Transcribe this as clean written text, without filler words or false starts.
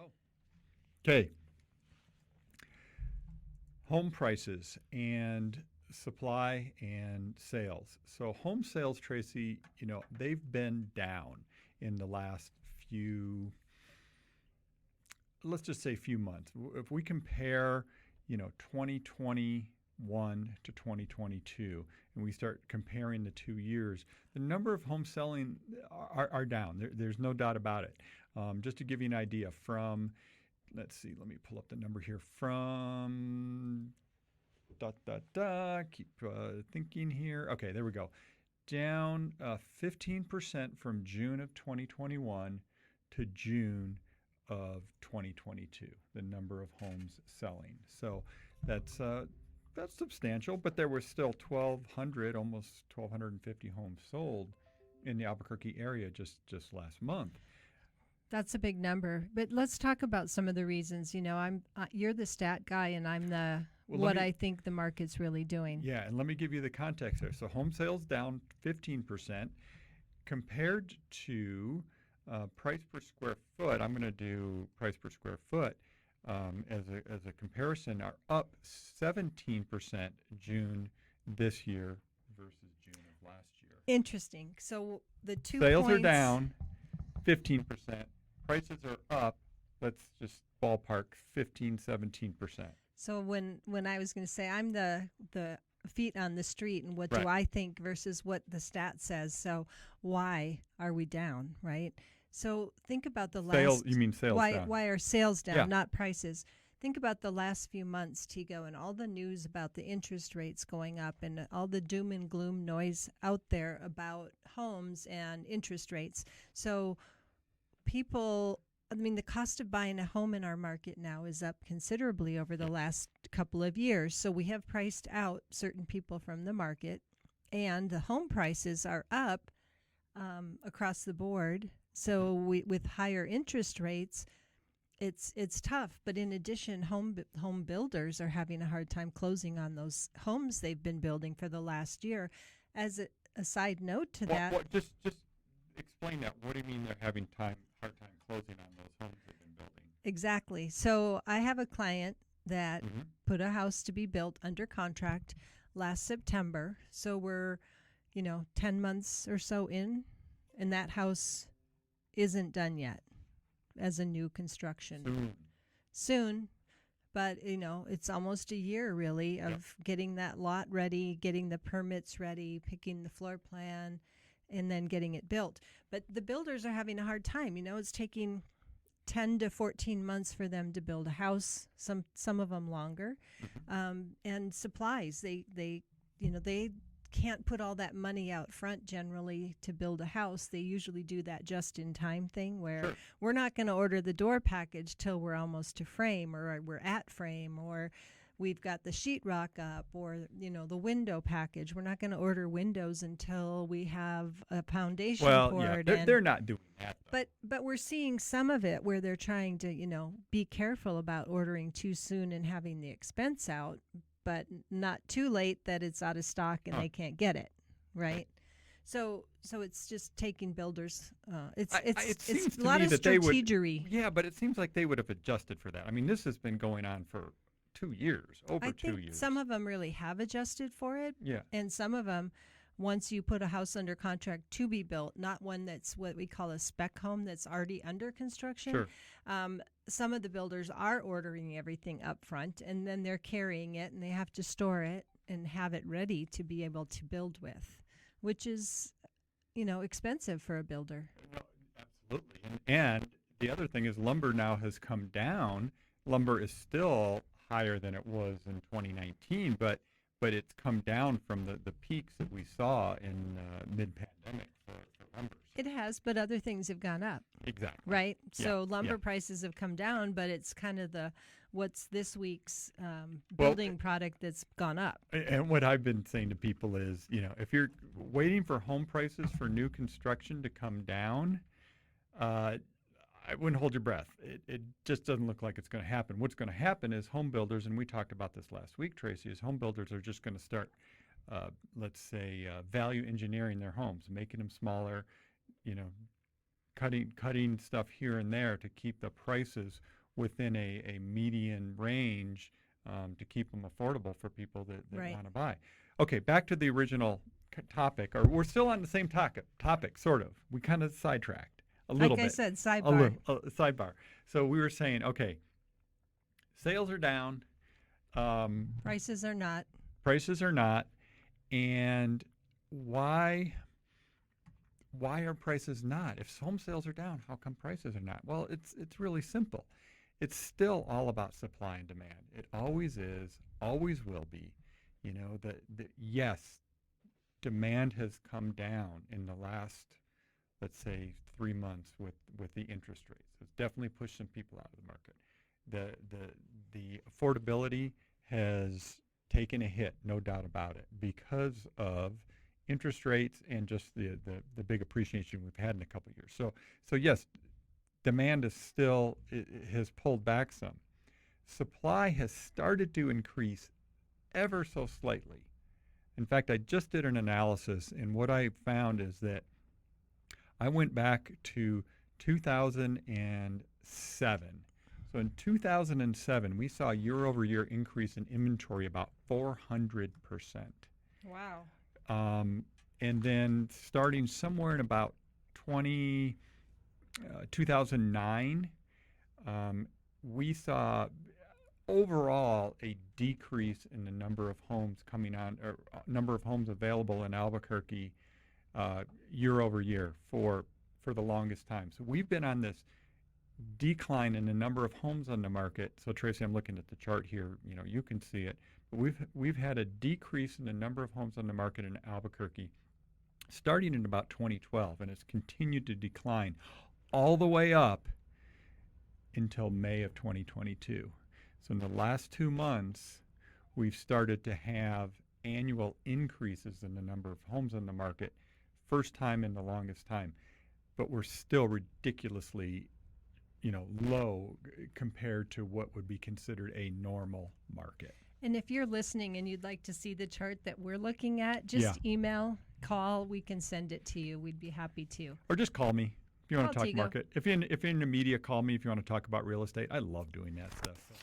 Go. Okay. Home prices and supply and sales. So home sales, Tracy, they've been down in the last few, let's just say few months. If we compare, 2021 to 2022, and we start comparing the 2 years, the number of homes selling are down. There's no doubt about it. Just to give you an idea, from let's see, let me pull up the number here from keep thinking here. Okay, there we go. Down 15% from June of 2021 to June of 2022, the number of homes selling. So that's substantial, but there were still 1,200, almost 1,250 homes sold in the Albuquerque area just last month. That's a big number, but let's talk about some of the reasons. You're the stat guy, and I'm I think the market's really doing. Yeah, and let me give you the context there. So home sales down 15% compared to price per square foot. I'm going to do price per square foot as a comparison. Are up 17% June this year versus June of last year. Interesting. So the sales are down 15%. Prices are up, let's just ballpark 15-17%. So when I was going to say I'm the feet on the street and what Right. do I think versus what the stat says. So why are we down, right? So think about the Sales, last. you mean sales down? Why are sales down, Yeah. not prices? Think about the last few months, Tego, and all the news about the interest rates going up and all the doom and gloom noise out there about homes and interest rates. So the cost of buying a home in our market now is up considerably over the last couple of years. So we have priced out certain people from the market, and the home prices are up across the board. So with higher interest rates, it's tough. But in addition, home builders are having a hard time closing on those homes they've been building for the last year. As a side note to that, just explain that. What do you mean they're having hard time closing on those homes they've been building? Exactly. So I have a client that put a house to be built under contract last September. So we're, 10 months or so in, and that house isn't done yet as a new construction. Soon. But, it's almost a year, really, of getting that lot ready, getting the permits ready, picking the floor plan, and then getting it built. But the builders are having a hard time. It's taking 10 to 14 months for them to build a house, some of them longer. And supplies, they can't put all that money out front generally to build a house. They usually do that just-in-time thing where we're not going to order the door package till we're almost to frame, or we're at frame, or we've got the sheetrock up, or the window package. We're not going to order windows until we have a foundation poured. They're not doing that. But we're seeing some of it where they're trying to be careful about ordering too soon and having the expense out, but not too late that it's out of stock and they can't get it, right? So it's just taking builders. It's a lot of strategery. Yeah, but it seems like they would have adjusted for that. I mean, this has been going on for 2 years, over 2 years. Some of them really have adjusted for it. Yeah. And some of them, once you put a house under contract to be built, not one that's what we call a spec home that's already under construction. Some of the builders are ordering everything up front, and then they're carrying it, and they have to store it and have it ready to be able to build with, which is, expensive for a builder. Well, absolutely. And the other thing is lumber now has come down. Lumber is still higher than it was in 2019, but it's come down from the peaks that we saw in mid-pandemic for lumber. It has, but other things have gone up. Exactly. Right? So lumber prices have come down, but it's kind of what's this week's building product that's gone up. And what I've been saying to people is, if you're waiting for home prices for new construction to come down, I wouldn't hold your breath. It just doesn't look like it's going to happen. What's going to happen is home builders, and we talked about this last week, Tracy, is home builders are just going to start, value engineering their homes, making them smaller, cutting stuff here and there to keep the prices within a median range, to keep them affordable for people that Right. want to buy. Okay, back to the original topic, or we're still on the same topic, sort of. We kind of sidetracked a little Like I bit. said, A sidebar. sidebar. So we were saying, okay, sales are down, Prices are not. prices are not, and why are prices not? If home sales are down, how come prices are not? Well, it's really simple. It's still all about supply and demand. It always is, always will be. You know, yes, demand has come down in the last, let's say, 3 months with the interest rates. It's definitely pushed some people out of the market. The affordability has taken a hit, no doubt about it, because of interest rates and just the big appreciation we've had in a couple of years. So yes, demand is still, it has pulled back some. Supply has started to increase ever so slightly. In fact, I just did an analysis, and what I found is that I went back to 2007. So in 2007, we saw a year-over-year increase in inventory about 400%. Wow. And then starting somewhere in about 2009, we saw overall a decrease in the number of homes coming on, or number of homes available in Albuquerque year over year for the longest time. So we've been on this decline in the number of homes on the market. So Tracy, I'm looking at the chart here. You know, you can see it. But we've had a decrease in the number of homes on the market in Albuquerque starting in about 2012, and it's continued to decline all the way up until May of 2022. So in the last 2 months, we've started to have annual increases in the number of homes on the market, first time in the longest time. But we're still ridiculously, low compared to what would be considered a normal market. And if you're listening and you'd like to see the chart that we're looking at, just email, call. We can send it to you. We'd be happy to. Or just call me if you want to Call talk Tego. market. If you're in the media, call me if you want to talk about real estate. I love doing that stuff. So.